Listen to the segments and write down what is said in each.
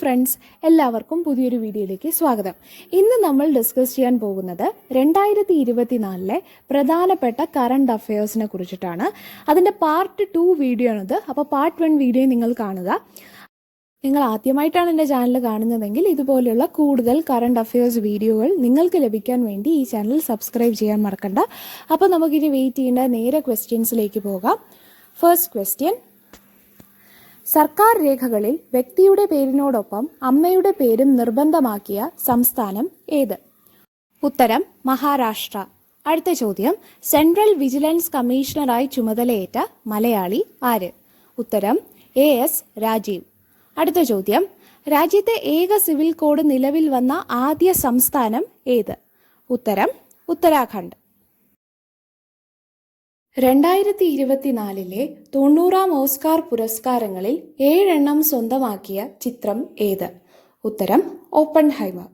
Friends, എല്ലാവർക്കും പുതിയൊരു വീഡിയോയിലേക്ക് സ്വാഗതം. ഇന്ന് നമ്മൾ ഡിസ്കസ് ചെയ്യാൻ പോകുന്നത് 2024 പ്രധാനപ്പെട്ട കറണ്ട് അഫയേഴ്സിനെ കുറിച്ചിട്ടാണ്. അതിൻ്റെ പാർട്ട് 2 വീഡിയോ ആണിത്. അപ്പോൾ പാർട്ട് 1 വീഡിയോ നിങ്ങൾ കാണുക. നിങ്ങൾ ആദ്യമായിട്ടാണ് എൻ്റെ ചാനൽ കാണുന്നതെങ്കിൽ ഇതുപോലെയുള്ള കൂടുതൽ കറണ്ട് അഫയേഴ്സ് വീഡിയോകൾ നിങ്ങൾക്ക് ലഭിക്കാൻ വേണ്ടി ഈ ചാനൽ സബ്സ്ക്രൈബ് ചെയ്യാൻ മറക്കണ്ട. അപ്പോൾ നമുക്കിനി വെയിറ്റ് ചെയ്യേണ്ട നേരെ ക്വസ്റ്റ്യൻസിലേക്ക് പോകാം. ഫസ്റ്റ് ക്വസ്റ്റ്യൻ: സർക്കാർ രേഖകളിൽ വ്യക്തിയുടെ പേരിനോടൊപ്പം അമ്മയുടെ പേരും നിർബന്ധമാക്കിയ സംസ്ഥാനം ഏത്? ഉത്തരം മഹാരാഷ്ട്ര. അടുത്ത ചോദ്യം: സെൻട്രൽ വിജിലൻസ് കമ്മീഷണറായി ചുമതലയേറ്റ മലയാളി ആര്? ഉത്തരം AS രാജീവ്. അടുത്ത ചോദ്യം: രാജ്യത്തെ ഏക സിവിൽ കോഡ് നിലവിൽ വന്ന ആദ്യ സംസ്ഥാനം ഏത്? ഉത്തരം ഉത്തരാഖണ്ഡ്. 2024 90 ഓസ്കാർ പുരസ്കാരങ്ങളിൽ 7 സ്വന്തമാക്കിയ ചിത്രം ഏത്? ഉത്തരം ഓപ്പൺഹൈമർ.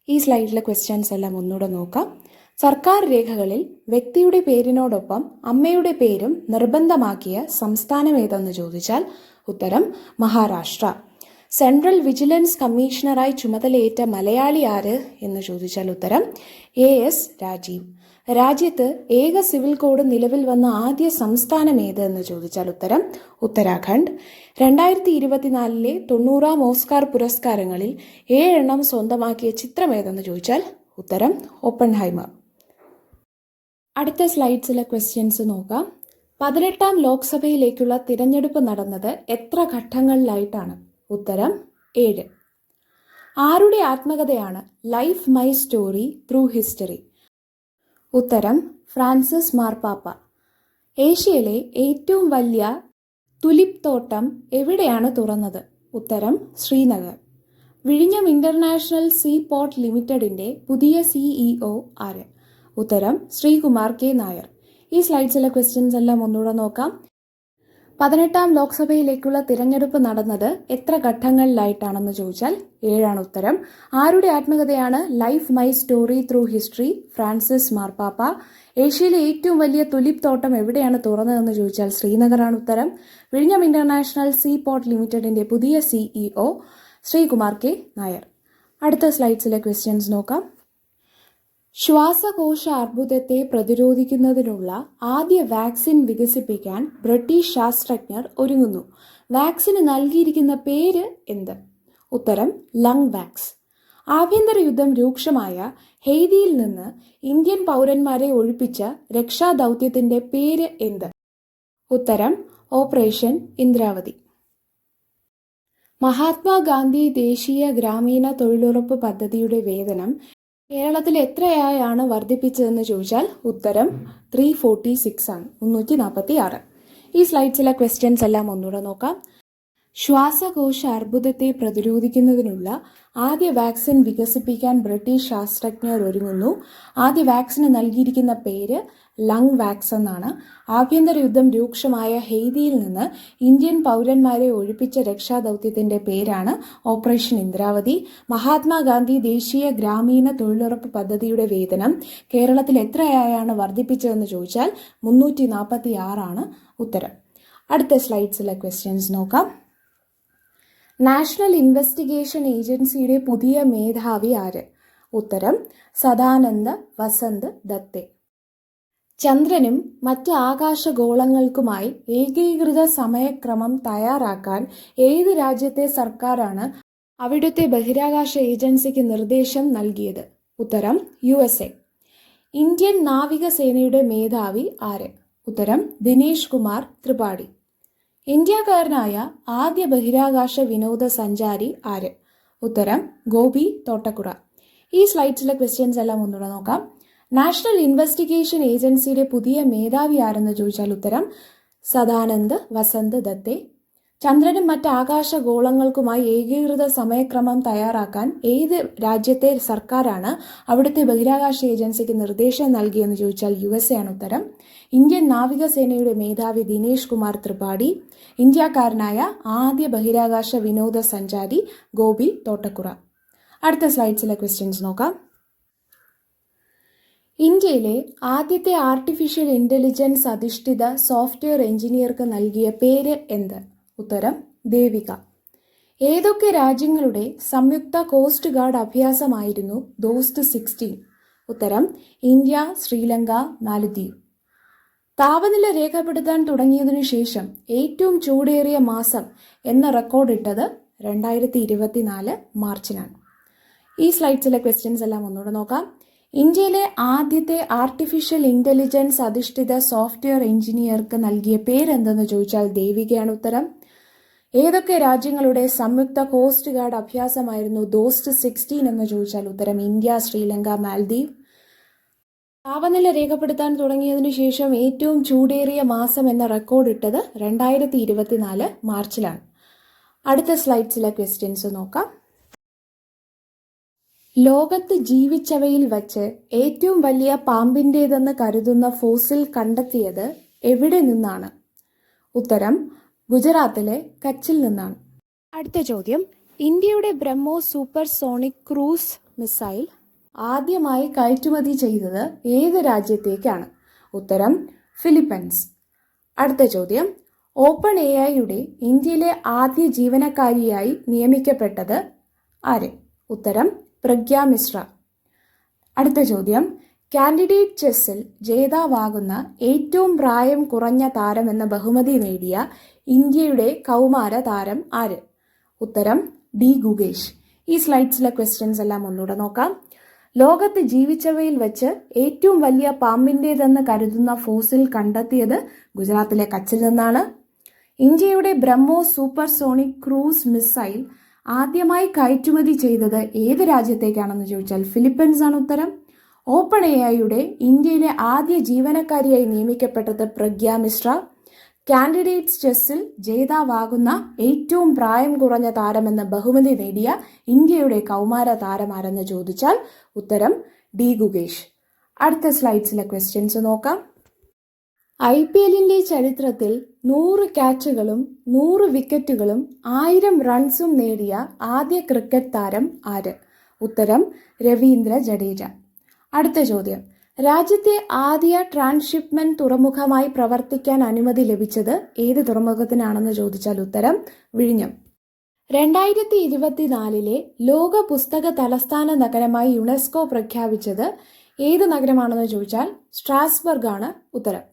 ഈ സ്ലൈഡിലെ ക്വസ്റ്റ്യൻസ് എല്ലാം ഒന്നുകൂടെ നോക്കാം. സർക്കാർ രേഖകളിൽ വ്യക്തിയുടെ പേരിനോടൊപ്പം അമ്മയുടെ പേരും നിർബന്ധമാക്കിയ സംസ്ഥാനം ഏതെന്ന് ചോദിച്ചാൽ ഉത്തരം മഹാരാഷ്ട്ര. സെൻട്രൽ വിജിലൻസ് കമ്മീഷണറായി ചുമതലയേറ്റ മലയാളി ആര് എന്ന് ചോദിച്ചാൽ ഉത്തരം AS രാജീവ്. രാജ്യത്ത് ഏക സിവിൽ കോഡ് നിലവിൽ വന്ന ആദ്യ സംസ്ഥാനം ഏത് എന്ന് ചോദിച്ചാൽ ഉത്തരം ഉത്തരാഖണ്ഡ്. 2024 90 ഓസ്കാർ പുരസ്കാരങ്ങളിൽ 7 സ്വന്തമാക്കിയ ചിത്രം ഏതെന്ന് ചോദിച്ചാൽ ഉത്തരം ഓപ്പൺഹൈമർ. അടുത്ത സ്ലൈഡ്സിലെ ക്വസ്റ്റ്യൻസ് നോക്കാം. 18ാം ലോക്സഭയിലേക്കുള്ള തിരഞ്ഞെടുപ്പ് നടന്നത് എത്ര ഘട്ടങ്ങളിലായിട്ടാണ്? ഉത്തരം 7. ആരുടെ ആത്മകഥയാണ് life my story through history? ഉത്തരം ഫ്രാൻസിസ് മാർപ്പാപ്പ. ഏഷ്യയിലെ ഏറ്റവും വലിയ തുലിപ് തോട്ടം എവിടെയാണ് തുറന്നത്? ഉത്തരം ശ്രീനഗർ. വിഴിഞ്ഞം ഇന്റർനാഷണൽ സീ പോർട്ട് ലിമിറ്റഡിന്റെ പുതിയ CEO ആര്? ഉത്തരം ശ്രീകുമാർ K നായർ. ഈ സ്ലൈഡ്സിലെ ക്വസ്റ്റ്യൻസ് എല്ലാം ഒന്നുകൂടെ നോക്കാം. 18ാം ലോക്സഭയിലേക്കുള്ള തിരഞ്ഞെടുപ്പ് നടന്നത് എത്ര ഘട്ടങ്ങളിലായിട്ടാണെന്ന് ചോദിച്ചാൽ 7 ഉത്തരം. ആരുടെ ആത്മകഥയാണ് life my story through history? Francis മാർപ്പാപ്പ. ഏഷ്യയിലെ ഏറ്റവും വലിയ തുലിപ് തോട്ടം എവിടെയാണ് തുറന്നതെന്ന് ചോദിച്ചാൽ ശ്രീനഗറാണ് ഉത്തരം. വിഴിഞ്ഞം ഇന്റർനാഷണൽ സീ പോർട്ട് ലിമിറ്റഡിന്റെ പുതിയ CEO ശ്രീകുമാർ K നായർ. അടുത്ത സ്ലൈഡ്സിലെ ക്വസ്റ്റ്യൻസ് നോക്കാം. ശ്വാസകോശ അർബുദത്തെ പ്രതിരോധിക്കുന്നതിനുള്ള ആദ്യ വാക്സിൻ വികസിപ്പിക്കാൻ ബ്രിട്ടീഷ് ശാസ്ത്രജ്ഞർ ഒരുങ്ങുന്നു. വാക്സിന് നൽകിയിരിക്കുന്ന പേര് എന്ത്? ഉത്തരം ലങ് വാക്സ്. ആഭ്യന്തര യുദ്ധം രൂക്ഷമായ ഹെയ്തിയിൽ നിന്ന് ഇന്ത്യൻ പൗരന്മാരെ ഒഴിപ്പിച്ച രക്ഷാദൗത്യത്തിന്റെ പേര് എന്ത്? ഉത്തരം ഓപ്പറേഷൻ ഇന്ദ്രാവതി. മഹാത്മാഗാന്ധി ദേശീയ ഗ്രാമീണ തൊഴിലുറപ്പ് പദ്ധതിയുടെ വേതനം കേരളത്തിൽ എത്രയായാണ് വർദ്ധിപ്പിച്ചതെന്ന് ചോദിച്ചാൽ ഉത്തരം 346 ആണ്, 346. ഈ സ്ലൈഡ്സിലെ ക്വസ്റ്റ്യൻസ് എല്ലാം ഒന്നുകൂടെ നോക്കാം. ശ്വാസകോശ അർബുദത്തെ പ്രതിരോധിക്കുന്നതിനുള്ള ആദ്യ വാക്സിൻ വികസിപ്പിക്കാൻ ബ്രിട്ടീഷ് ശാസ്ത്രജ്ഞർ ഒരുങ്ങുന്നു. ആദ്യ വാക്സിന് നൽകിയിരിക്കുന്ന പേര് ലങ് വാക്സ് എന്നാണ്. ആഭ്യന്തര യുദ്ധം രൂക്ഷമായ ഹെയ്തിയിൽ നിന്ന് ഇന്ത്യൻ പൗരന്മാരെ ഒഴിപ്പിച്ച രക്ഷാദൗത്യത്തിന്റെ പേരാണ് ഓപ്പറേഷൻ ഇന്ദ്രാവതി. മഹാത്മാഗാന്ധി ദേശീയ ഗ്രാമീണ തൊഴിലുറപ്പ് പദ്ധതിയുടെ വേതനം കേരളത്തിൽ എത്രയായാണ് വർദ്ധിപ്പിച്ചതെന്ന് ചോദിച്ചാൽ 346 ആണ് ഉത്തരം. അടുത്ത സ്ലൈഡ്സിലെ ക്വസ്റ്റ്യൻസ് നോക്കാം. നാഷണൽ ഇൻവെസ്റ്റിഗേഷൻ ഏജൻസിയുടെ പുതിയ മേധാവി ആര്? ഉത്തരം സദാനന്ദ വസന്ത് ദത്തെ. ചന്ദ്രനും മറ്റ് ആകാശഗോളങ്ങൾക്കുമായി ഏകീകൃത സമയക്രമം തയ്യാറാക്കാൻ ഏത് രാജ്യത്തെ സർക്കാരാണ് അവിടുത്തെ ബഹിരാകാശ ഏജൻസിക്ക് നിർദ്ദേശം നൽകിയത്? ഉത്തരം USA. ഇന്ത്യൻ നാവികസേനയുടെ മേധാവി ആര്? ഉത്തരം ദിനേശ് കുമാർ ത്രിപാഠി. ഇന്ത്യക്കാരനായ ആദ്യ ബഹിരാകാശ വിനോദസഞ്ചാരി ആര്? ഉത്തരം ഗോപി തോട്ടക്കുറ. ഈ സ്ലൈഡ്സിലെ ക്വസ്റ്റ്യൻസ് എല്ലാം ഒന്നുകൂടെ നോക്കാം. നാഷണൽ ഇൻവെസ്റ്റിഗേഷൻ ഏജൻസിയുടെ പുതിയ മേധാവി ആരെന്ന് ചോദിച്ചാൽ ഉത്തരം സദാനന്ദ് വസന്ത് ദത്തെ. ചന്ദ്രനും മറ്റ് ആകാശഗോളങ്ങൾക്കുമായി ഏകീകൃത സമയക്രമം തയ്യാറാക്കാൻ ഏത് രാജ്യത്തെ സർക്കാരാണ് അവിടുത്തെ ബഹിരാകാശ ഏജൻസിക്ക് നിർദ്ദേശം നൽകിയെന്ന് ചോദിച്ചാൽ USA ആണ് ഉത്തരം. ഇന്ത്യൻ നാവികസേനയുടെ മേധാവി ദിനേശ് കുമാർ ത്രിപാഠി. ഇന്ത്യക്കാരനായ ആദ്യ ബഹിരാകാശ വിനോദസഞ്ചാരി ഗോപി തോട്ടക്കുറ. അടുത്ത സ്ലൈഡ്സിലെ ക്വസ്റ്റ്യൻസ് നോക്കാം. ഇന്ത്യയിലെ ആദ്യത്തെ ആർട്ടിഫിഷ്യൽ ഇന്റലിജൻസ് അധിഷ്ഠിത സോഫ്റ്റ്വെയർ എഞ്ചിനീയർക്ക് നൽകിയ പേര് എന്ത്? ഉത്തരം ദേവിക. ഏതൊക്കെ രാജ്യങ്ങളുടെ സംയുക്ത കോസ്റ്റ് ഗാർഡ് അഭ്യാസമായിരുന്നു ദോസ്ത് 16? ഉത്തരം ഇന്ത്യ, ശ്രീലങ്ക, മാലദ്വീപ്. താപനില രേഖപ്പെടുത്താൻ തുടങ്ങിയതിനു ശേഷം ഏറ്റവും ചൂടേറിയ മാസം എന്ന റെക്കോർഡിട്ടത് 2024 മാർച്ചിനാണ്. ഈ സ്ലൈഡ്സിലെ ക്വസ്റ്റ്യൻസ് എല്ലാം ഒന്നുകൂടെ നോക്കാം. ഇന്ത്യയിലെ ആദ്യത്തെ ആർട്ടിഫിഷ്യൽ ഇന്റലിജൻസ് അധിഷ്ഠിത സോഫ്റ്റ്വെയർ എഞ്ചിനീയർക്ക് നൽകിയ പേരെന്തെന്ന് ചോദിച്ചാൽ ദേവികയാണ് ഉത്തരം. ഏതൊക്കെ രാജ്യങ്ങളുടെ സംയുക്ത കോസ്റ്റ് ഗാർഡ് അഭ്യാസമായിരുന്നു ദോസ്ത് 16 എന്ന് ചോദിച്ചാൽ ഉത്തരം ഇന്ത്യ, ശ്രീലങ്ക, മാലദ്വീപ്. താപനില രേഖപ്പെടുത്താൻ തുടങ്ങിയതിനു ശേഷം ഏറ്റവും ചൂടേറിയ മാസം എന്ന റെക്കോർഡ് ഇട്ടത് 2024 മാർച്ചിലാണ്. അടുത്ത സ്ലൈഡ്സിലെ ക്വസ്റ്റ്യൻസ് നോക്കാം. ലോകത്ത് ജീവിച്ചവയിൽ വച്ച് ഏറ്റവും വലിയ പാമ്പിൻ്റേതെന്ന് കരുതുന്ന ഫോസിൽ കണ്ടെത്തിയത് എവിടെ നിന്നാണ്? ഉത്തരം ഗുജറാത്തിലെ കച്ചിൽ നിന്നാണ്. അടുത്ത ചോദ്യം, ഇന്ത്യയുടെ BrahMos supersonic cruise missile ആദ്യമായി കയറ്റുമതി ചെയ്തത് ഏത് രാജ്യത്തേക്കാണ്? ഉത്തരം ഫിലിപ്പൈൻസ്. അടുത്ത ചോദ്യം, ഓപ്പൺ എഐയുടെ ഇന്ത്യയിലെ ആദ്യ ജീവനക്കാരിയായി നിയമിക്കപ്പെട്ടത് ആര്? ഉത്തരം പ്രഗ്യ മിശ്ര. അടുത്ത ചോദ്യം, കാൻഡിഡേറ്റ് ചെസ്സിൽ ജേതാവാകുന്ന ഏറ്റവും പ്രായം കുറഞ്ഞ താരം എന്ന ബഹുമതി നേടിയ ഇന്ത്യയുടെ കൗമാര താരം ആര്? ഉത്തരം ഡി ഗുഗേഷ്. ഈ സ്ലൈഡ്സിലെ ക്വസ്റ്റ്യൻസ് എല്ലാം ഒന്നുകൂടെ നോക്കാം. ലോകത്ത് ജീവിച്ചവയിൽ വെച്ച് ഏറ്റവും വലിയ പാമ്പിൻ്റേതെന്ന് കരുതുന്ന ഫോസിൽ കണ്ടെത്തിയത് ഗുജറാത്തിലെ കച്ചിൽ നിന്നാണ്. ഇന്ത്യയുടെ BrahMos supersonic cruise missile ആദ്യമായി കയറ്റുമതി ചെയ്തത് ഏത് രാജ്യത്തേക്കാണെന്ന് ചോദിച്ചാൽ ഫിലിപ്പൈൻസ് ആണ് ഉത്തരം. ഓപ്പൺ എഐയുടെ ഇന്ത്യയിലെ ആദ്യ ജീവനക്കാരിയായി നിയമിക്കപ്പെട്ടത് പ്രഗ്യ മിശ്ര. കാൻഡിഡേറ്റ്സ് ചെസ്സിൽ ജേതാവാകുന്ന ഏറ്റവും പ്രായം കുറഞ്ഞ താരമെന്ന ബഹുമതി നേടിയ ഇന്ത്യയുടെ കൗമാര താരമാരെന്ന് ചോദിച്ചാൽ ഉത്തരം ഡി ഗുഗേഷ്. അടുത്ത സ്ലൈഡ്സിലെ ക്വസ്റ്റ്യൻസ് നോക്കാം. IPLന്റെ ചരിത്രത്തിൽ 100 ക്യാച്ചുകളും 100 വിക്കറ്റുകളും 1000 റൺസും നേടിയ ആദ്യ ക്രിക്കറ്റ് താരം ആര്? ഉത്തരം രവീന്ദ്ര ജഡേജ. അടുത്ത ചോദ്യം, രാജ്യത്തെ ആദ്യ ട്രാൻസ്ഷിപ്മെന്റ് തുറമുഖമായി പ്രവർത്തിക്കാൻ അനുമതി ലഭിച്ചത് ഏത് തുറമുഖത്തിനാണെന്ന് ചോദിച്ചാൽ ഉത്തരം വിഴിഞ്ഞം. 2024 ലോക പുസ്തക തലസ്ഥാന നഗരമായി യുനെസ്കോ പ്രഖ്യാപിച്ചത് ഏത് നഗരമാണെന്ന് ചോദിച്ചാൽ സ്ട്രാസ്ബർഗ് ആണ് ഉത്തരം.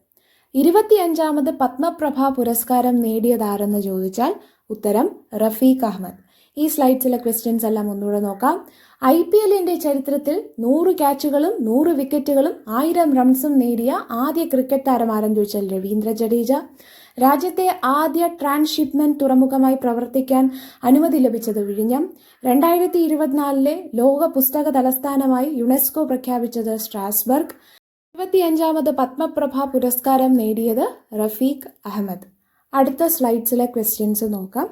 25ാമത് പത്മപ്രഭ പുരസ്കാരം നേടിയതാരെന്ന് ചോദിച്ചാൽ ഉത്തരം റഫീഖ് അഹമ്മദ്. ഈ സ്ലൈഡ്സിലെ ക്വസ്റ്റ്യൻസ് എല്ലാം ഒന്നുകൂടെ നോക്കാം. IPLന്റെ ചരിത്രത്തിൽ 100 ക്യാച്ചുകളും 100 വിക്കറ്റുകളും 1000 റൺസും നേടിയ ആദ്യ ക്രിക്കറ്റ് താരമാരെന്ന് ചോദിച്ചാൽ രവീന്ദ്ര ജഡേജ. രാജ്യത്തെ ആദ്യ ട്രാൻസ്ഷിപ്മെന്റ് തുറമുഖമായി പ്രവർത്തിക്കാൻ അനുമതി ലഭിച്ചത് വിഴിഞ്ഞം. 2024 ലോക പുസ്തക തലസ്ഥാനമായി യുനെസ്കോ പ്രഖ്യാപിച്ചത് സ്ട്രാസ്ബർഗ്. 25ാമത് പത്മപ്രഭ പുരസ്കാരം നേടിയത് റഫീഖ് അഹമ്മദ്. അടുത്ത സ്ലൈഡ്സിലെ ക്വസ്റ്റ്യൻസ് നോക്കാം.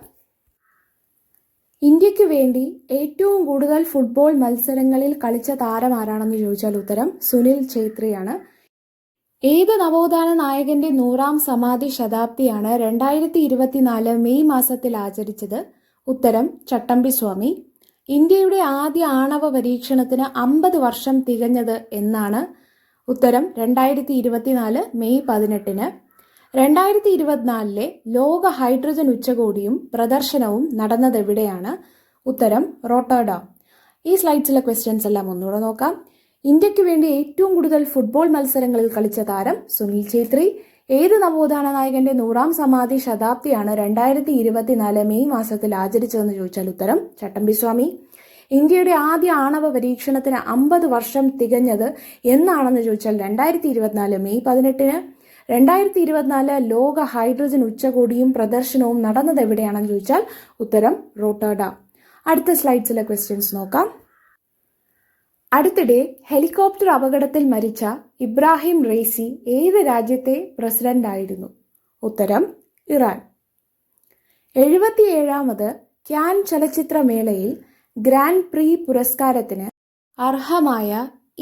ഇന്ത്യക്ക് വേണ്ടി ഏറ്റവും കൂടുതൽ ഫുട്ബോൾ മത്സരങ്ങളിൽ കളിച്ച താരം ആരാണെന്ന് ചോദിച്ചാൽ ഉത്തരം സുനിൽ ഛേത്രിയാണ്. ഏത് നവോത്ഥാന നായകന്റെ 100ാം സമാധി ശതാബ്ദിയാണ് 2024 മെയ് മാസത്തിൽ ആചരിച്ചത്? ഉത്തരം ചട്ടമ്പി സ്വാമി. ഇന്ത്യയുടെ ആദ്യ ആണവ പരീക്ഷണത്തിന് 50 വർഷം തികഞ്ഞത് എന്നാണ്? ഉത്തരം 2024 മെയ് 18. 2024 ലോക ഹൈഡ്രജൻ ഉച്ചകോടിയും പ്രദർശനവും നടന്നതെവിടെയാണ്? ഉത്തരം റോട്ടർഡാം. ഈ സ്ലൈഡ്സിലെ ക്വസ്റ്റ്യൻസ് എല്ലാം ഒന്നുകൂടെ നോക്കാം. ഇന്ത്യക്ക് വേണ്ടി ഏറ്റവും കൂടുതൽ ഫുട്ബോൾ മത്സരങ്ങളിൽ കളിച്ച താരം സുനിൽ ഛേത്രി. ഏത് നവോത്ഥാന നായകന്റെ 100ാം സമാധി ശതാബ്ദിയാണ് 2024 മെയ് മാസത്തിൽ ആചരിച്ചതെന്ന് ചോദിച്ചാൽ ഉത്തരം ചട്ടമ്പി സ്വാമി. ഇന്ത്യയുടെ ആദ്യ ആണവ പരീക്ഷണത്തിന് 50 വർഷം തികഞ്ഞത് എന്നാണെന്ന് ചോദിച്ചാൽ 2024 മെയ് 18. 2024 ലോക ഹൈഡ്രജൻ ഉച്ചകോടിയും പ്രദർശനവും നടന്നത് എവിടെയാണെന്ന് ചോദിച്ചാൽ ഉത്തരം റോട്ടർഡാം. അടുത്ത സ്ലൈഡ്സിലെ ക്വസ്റ്റ്യൻസ് നോക്കാം. അടുത്തിടെ ഹെലികോപ്റ്റർ അപകടത്തിൽ മരിച്ച ഇബ്രാഹിം റെയ്സി ഏത് രാജ്യത്തെ പ്രസിഡന്റ് ആയിരുന്നു? ഉത്തരം ഇറാൻ. 77ാമത് ക്യാൻ ചലച്ചിത്രമേളയിൽ ഗ്രാൻഡ് പ്രീ പുരസ്കാരത്തിന് അർഹമായ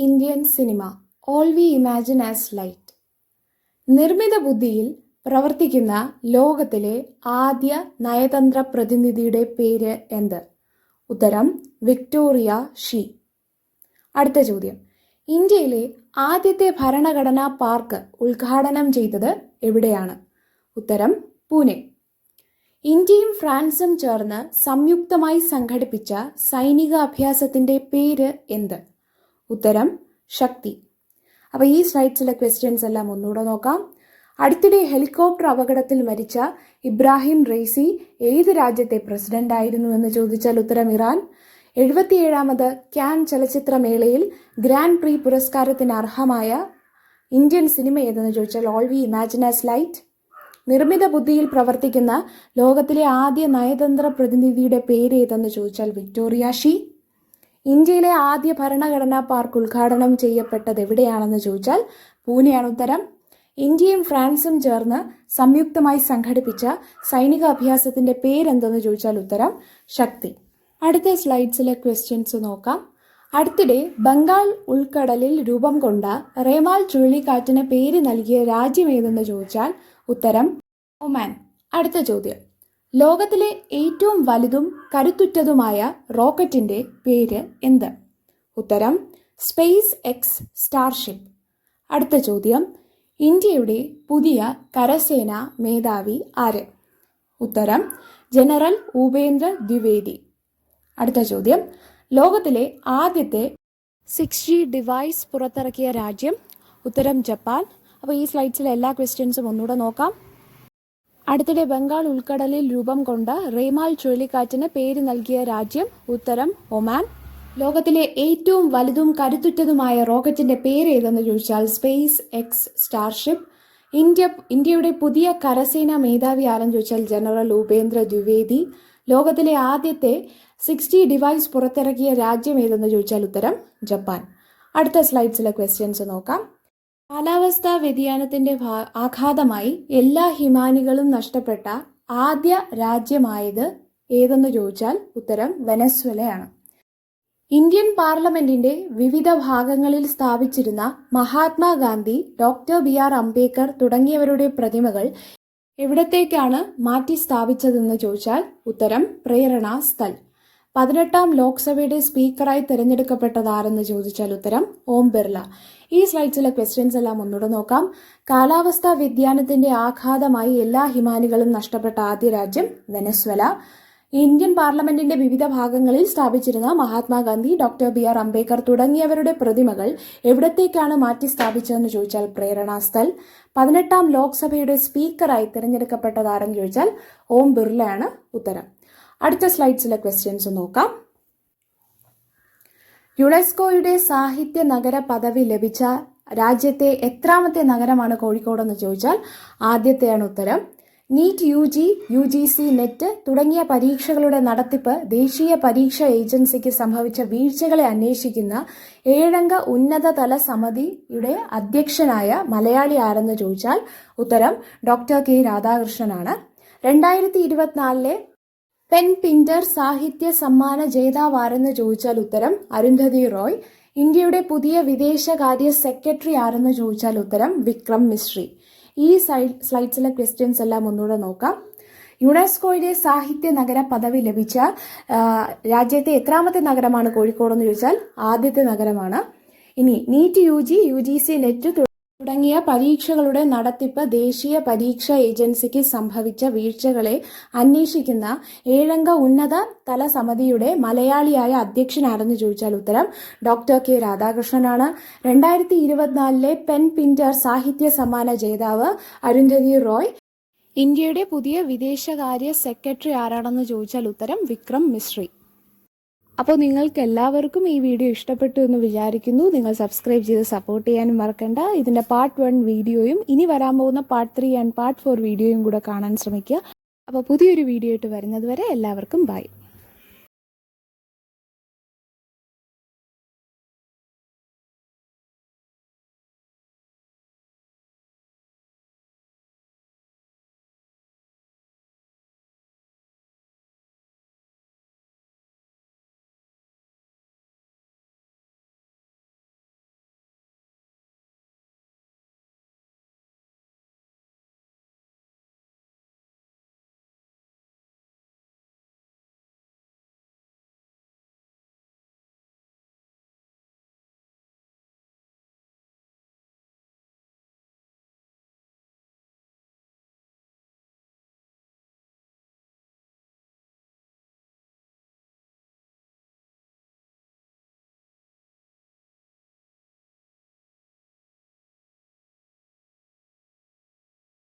Indian cinema all we imagine as light. നിർമ്മിത ബുദ്ധിയിൽ പ്രവർത്തിക്കുന്ന ലോകത്തിലെ ആദ്യ നയതന്ത്ര പ്രതിനിധിയുടെ പേര് എന്ത്? ഉത്തരം വിക്ടോറിയ ഷീ. അടുത്ത ചോദ്യം, ഇന്ത്യയിലെ ആദ്യത്തെ ഭരണഘടനാ പാർക്ക് ഉദ്ഘാടനം ചെയ്തത് എവിടെയാണ്? ഉത്തരം പൂനെ. ഇന്ത്യയും ഫ്രാൻസും ചേർന്ന് സംയുക്തമായി സംഘടിപ്പിച്ച സൈനിക അഭ്യാസത്തിന്റെ പേര് എന്ത്? ഉത്തരം ശക്തി. അപ്പോൾ ഈ സ്ലൈഡ്സിലെ ക്വസ്റ്റ്യൻസ് എല്ലാം ഒന്നുകൂടെ നോക്കാം. അടുത്തിടെ ഹെലികോപ്റ്റർ അപകടത്തിൽ മരിച്ച ഇബ്രാഹിം റെയ്സി ഏത് രാജ്യത്തെ പ്രസിഡന്റ് ആയിരുന്നു എന്ന് ചോദിച്ചാൽ ഉത്തരം ഇറാൻ. 77ാമത് കാൻ ചലച്ചിത്രമേളയിൽ ഗ്രാൻഡ് പ്രീ പുരസ്കാരത്തിന് അർഹമായ ഇന്ത്യൻ സിനിമ ഏതെന്ന് ചോദിച്ചാൽ all we imagine as light. നിർമ്മിത ബുദ്ധിയിൽ പ്രവർത്തിക്കുന്ന ലോകത്തിലെ ആദ്യ നയതന്ത്ര പ്രതിനിധിയുടെ പേര് ഏതെന്ന് ചോദിച്ചാൽ വിക്ടോറിയ ഷീ. ഇന്ത്യയിലെ ആദ്യ ഭരണഘടനാ പാർക്ക് ഉദ്ഘാടനം ചെയ്യപ്പെട്ടത് എവിടെയാണെന്ന് ചോദിച്ചാൽ പൂനെയാണ് ഉത്തരം. ഇന്ത്യയും ഫ്രാൻസും ചേർന്ന് സംയുക്തമായി സംഘടിപ്പിച്ച സൈനിക അഭ്യാസത്തിന്റെ പേരെന്തെന്ന് ചോദിച്ചാൽ ഉത്തരം ശക്തി. അടുത്ത സ്ലൈഡ്സിലെ ക്വസ്റ്റ്യൻസ് നോക്കാം. അടുത്തിടെ ബംഗാൾ ഉൾക്കടലിൽ രൂപം കൊണ്ട റേമാൽ ചുഴലിക്കാറ്റിന് പേര് നൽകിയ രാജ്യം ഏതെന്ന് ചോദിച്ചാൽ ഉത്തരം ഒമാൻ. അടുത്ത ചോദ്യം, ലോകത്തിലെ ഏറ്റവും വലുതും കരുത്തുറ്റതുമായ റോക്കറ്റിന്റെ പേര് എന്ത്? ഉത്തരം സ്പേസ് എക്സ് സ്റ്റാർഷിപ്പ്. അടുത്ത ചോദ്യം, ഇന്ത്യയുടെ പുതിയ കരസേന മേധാവി ആര്? ഉത്തരം ജനറൽ ഉപേന്ദ്ര ദ്വിവേദി. അടുത്ത ചോദ്യം, ലോകത്തിലെ ആദ്യത്തെ 6G ഡിവൈസ് പുറത്തിറക്കിയ രാജ്യം? ഉത്തരം ജപ്പാൻ. അപ്പോൾ ഈ സ്ലൈഡ്സിലെ എല്ലാ ക്വസ്റ്റ്യൻസും ഒന്നുകൂടെ നോക്കാം. അടുത്തിടെ ബംഗാൾ ഉൾക്കടലിൽ രൂപം കൊണ്ട റേമാൽ ചുഴലിക്കാറ്റിന് പേര് നൽകിയ രാജ്യം? ഉത്തരം ഒമാൻ. ലോകത്തിലെ ഏറ്റവും വലുതും കരുത്തുറ്റതുമായ റോക്കറ്റിന്റെ പേര് ഏതെന്ന് ചോദിച്ചാൽ സ്പേസ് എക്സ് സ്റ്റാർഷിപ്പ്. ഇന്ത്യയുടെ പുതിയ കരസേനാ മേധാവി ആരെന്ന് ചോദിച്ചാൽ ജനറൽ ഉപേന്ദ്ര ദ്വിവേദി. ലോകത്തിലെ ആദ്യത്തെ 6G ഡിവൈസ് പുറത്തിറക്കിയ രാജ്യം ഏതെന്ന് ചോദിച്ചാൽ ഉത്തരം ജപ്പാൻ. അടുത്ത സ്ലൈഡ്സിലെ ക്വസ്റ്റ്യൻസ് നോക്കാം. കാലാവസ്ഥാ വ്യതിയാനത്തിന്റെ ആഘാതമായി എല്ലാ ഹിമാനികളും നഷ്ടപ്പെട്ട ആദ്യ രാജ്യമായത് ഏതെന്ന് ചോദിച്ചാൽ ഉത്തരം വെനസ്വേലയാണ്. ഇന്ത്യൻ പാർലമെന്റിന്റെ വിവിധ ഭാഗങ്ങളിൽ സ്ഥാപിച്ചിരുന്ന മഹാത്മാഗാന്ധി, ഡോക്ടർ BR അംബേദ്കർ തുടങ്ങിയവരുടെ പ്രതിമകൾ എവിടത്തേക്കാണ് മാറ്റി സ്ഥാപിച്ചതെന്ന് ചോദിച്ചാൽ ഉത്തരം പ്രേരണാ സ്ഥൽ. 18ാം ലോക്സഭയുടെ സ്പീക്കറായി തിരഞ്ഞെടുക്കപ്പെട്ടത് ആരെന്ന് ചോദിച്ചാൽ ഉത്തരം ഓം ബിർള. ഈ സ്ലൈഡ്സിലെ ക്വസ്റ്റ്യൻസ് എല്ലാം ഒന്നുകൂടെ നോക്കാം. കാലാവസ്ഥാ വ്യതിയാനത്തിന്റെ ആഘാതമായി എല്ലാ ഹിമാനികളും നഷ്ടപ്പെട്ട ആദ്യ രാജ്യം വെനസ്വേല. ഇന്ത്യൻ പാർലമെന്റിന്റെ വിവിധ ഭാഗങ്ങളിൽ സ്ഥാപിച്ചിരുന്ന മഹാത്മാഗാന്ധി, ഡോക്ടർ BR അംബേദ്കർ തുടങ്ങിയവരുടെ പ്രതിമകൾ എവിടത്തേക്കാണ് മാറ്റി സ്ഥാപിച്ചതെന്ന് ചോദിച്ചാൽ പ്രേരണാ സ്ഥൽ. 18ാം ലോക്സഭയുടെ സ്പീക്കറായി തിരഞ്ഞെടുക്കപ്പെട്ടത് ആരെന്ന് ചോദിച്ചാൽ ഓം ബിർളയാണ് ഉത്തരം. അടുത്ത സ്ലൈഡ്സിലെ ക്വസ്റ്റ്യൻസ് നോക്കാം. യുനെസ്കോയുടെ സാഹിത്യ നഗര പദവി ലഭിച്ച രാജ്യത്തെ എത്രാമത്തെ നഗരമാണ് കോഴിക്കോടെന്ന് ചോദിച്ചാൽ ആദ്യത്തെയാണ് ഉത്തരം. നീറ്റ് UG, UGC, നെറ്റ് തുടങ്ങിയ പരീക്ഷകളുടെ നടത്തിപ്പ് ദേശീയ പരീക്ഷാ ഏജൻസിക്ക് സംഭവിച്ച വീഴ്ചകളെ അന്വേഷിക്കുന്ന 7-അംഗ ഉന്നതതല സമിതിയുടെ അധ്യക്ഷനായ മലയാളി ആരെന്ന് ചോദിച്ചാൽ ഉത്തരം ഡോക്ടർ K രാധാകൃഷ്ണനാണ്. 2024 പെൻ പിന്റർ സാഹിത്യ സമ്മാന ജേതാവ് ആരെന്ന് ചോദിച്ചാൽ ഉത്തരം അരുന്ധതി റോയ്. ഇന്ത്യയുടെ പുതിയ വിദേശകാര്യ സെക്രട്ടറി ആരെന്ന് ചോദിച്ചാൽ ഉത്തരം വിക്രം മിശ്രി. ഈ സ്ലൈഡ്സിലെ ക്വസ്റ്റ്യൻസ് എല്ലാം ഒന്നുകൂടെ നോക്കാം. യുനെസ്കോയുടെ സാഹിത്യ നഗര പദവി ലഭിച്ച രാജ്യത്തെ എത്രാമത്തെ നഗരമാണ് കോഴിക്കോടെന്ന് ചോദിച്ചാൽ ആദ്യത്തെ നഗരമാണ്. ഇനി നീറ്റ് UG, UGC, നെറ്റ് തുടങ്ങിയ പരീക്ഷകളുടെ നടത്തിപ്പ് ദേശീയ പരീക്ഷാ ഏജൻസിക്ക് സംഭവിച്ച വീഴ്ചകളെ അന്വേഷിക്കുന്ന 7-അംഗ ഉന്നത തല സമിതിയുടെ മലയാളിയായ അധ്യക്ഷനാരെന്ന് ചോദിച്ചാൽ ഉത്തരം ഡോക്ടർ K രാധാകൃഷ്ണനാണ്. 2024 പെൻ പിന്റർ സാഹിത്യ സമ്മാന ജേതാവ് അരുന്ധതി റോയ്. ഇന്ത്യയുടെ പുതിയ വിദേശകാര്യ സെക്രട്ടറി ആരാണെന്ന് ചോദിച്ചാൽ ഉത്തരം വിക്രം മിശ്രി. അപ്പോൾ നിങ്ങൾക്ക് എല്ലാവർക്കും ഈ വീഡിയോ ഇഷ്ടപ്പെട്ടു എന്ന് വിചാരിക്കുന്നു. നിങ്ങൾ സബ്സ്ക്രൈബ് ചെയ്ത് സപ്പോർട്ട് ചെയ്യാനും മറക്കണ്ട. ഇതിൻ്റെ പാർട്ട് 1 വീഡിയോയും ഇനി വരാൻ പോകുന്ന പാർട്ട് 3 ആൻഡ് പാർട്ട് 4 വീഡിയോയും കൂടെ കാണാൻ ശ്രമിക്കുക. അപ്പോൾ പുതിയൊരു വീഡിയോ ആയിട്ട് വരുന്നത് വരെ എല്ലാവർക്കും ബൈ.